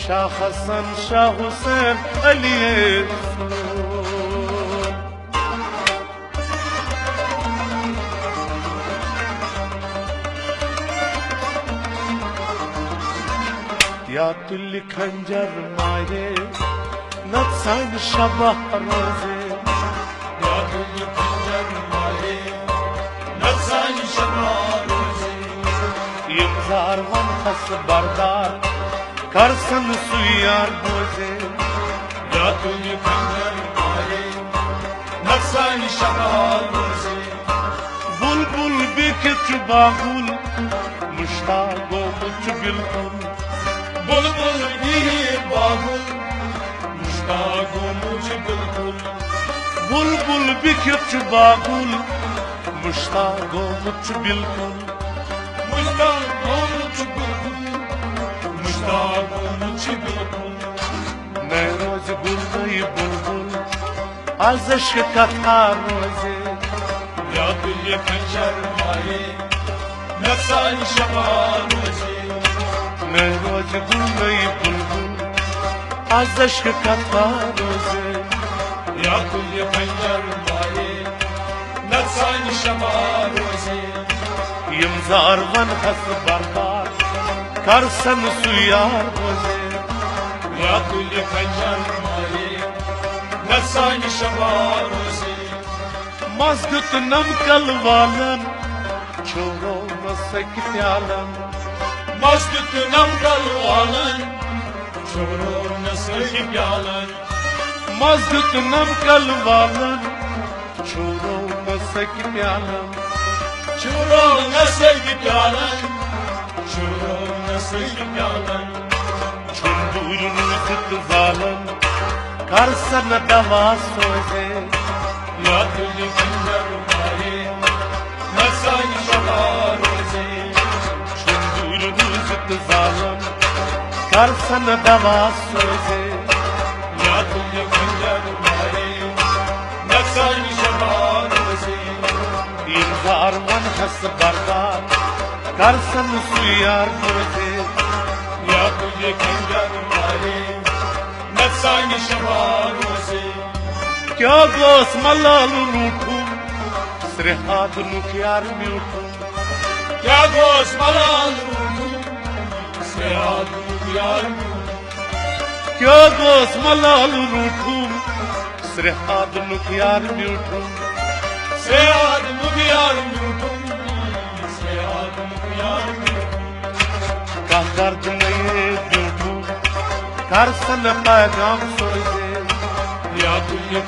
शाह हसन शाह हुसैन अली या तुल्य खंजर माये नत्सान शबह रोजे या तुल्य खंजर माये नत्सान शबह रोजे यमजार वन खस बरदार करसन सुयार बोझे या तुल्य खंजर माये नत्सान शबह रोजे बुलबुल बिखच बागुल मुश्ताको मुझ बिल्कुल बुलबुल भी बाबुल मुश्ताको मुझ बिल्कुल बुलबुल बिखच बागुल मुश्ताको मुझ बिल्कुल मुश्ताको मुझ बिल्कुल मुश्ताको मुझ बिल्कुल मैं रोज गुल गई बुलबुल आज अश्क कथा रोजे या तुल्य खंजर माये नत्सान शबह रोजे मैं रोज गुल गई बुलबुल आज अश्क कथा रोजे या तुल्य खंजर माये नत्सान शबह रोजे यमजार वन हस बरदार करसन सुयार रोजे या तुल्य खंजर माये नत्सान शबह रोजे मस्जिद नमकल वालन छोड़ो न सक्यालन मस्जिद नमकल वालन छोड़ो न सही प्यालन मस्जिद नमकल वालन छोड़ो न सक्यालन छोड़ो न सही प्यालन छोड़ो न सही प्यालन छुंदूर नूजित जालन करसन दवा सोजे या तुल्य खंजर माये नत्सान शबह रोजे छुंदूर नूजित जालन करसन दवा सोजे या तुल्य खंजर माये नत्सान शबह रोजे यमजार वन हस बरदार करसन सुयार रोजे या तुल्य खंजर माये नत्सान शबह रोजे क्या गोस मलाल रूठू श्रेहाद नुख्यार म्यूठू क्या गोश मलाल रूठू से आदू यार क्या गोस मलाल रूठू श्रेहाद नुख्यार म्यूठू से आदू यार रूठू से आदू यार का दर्द नहीं म्यूठू करसन पैगाम सोजे या तुल्य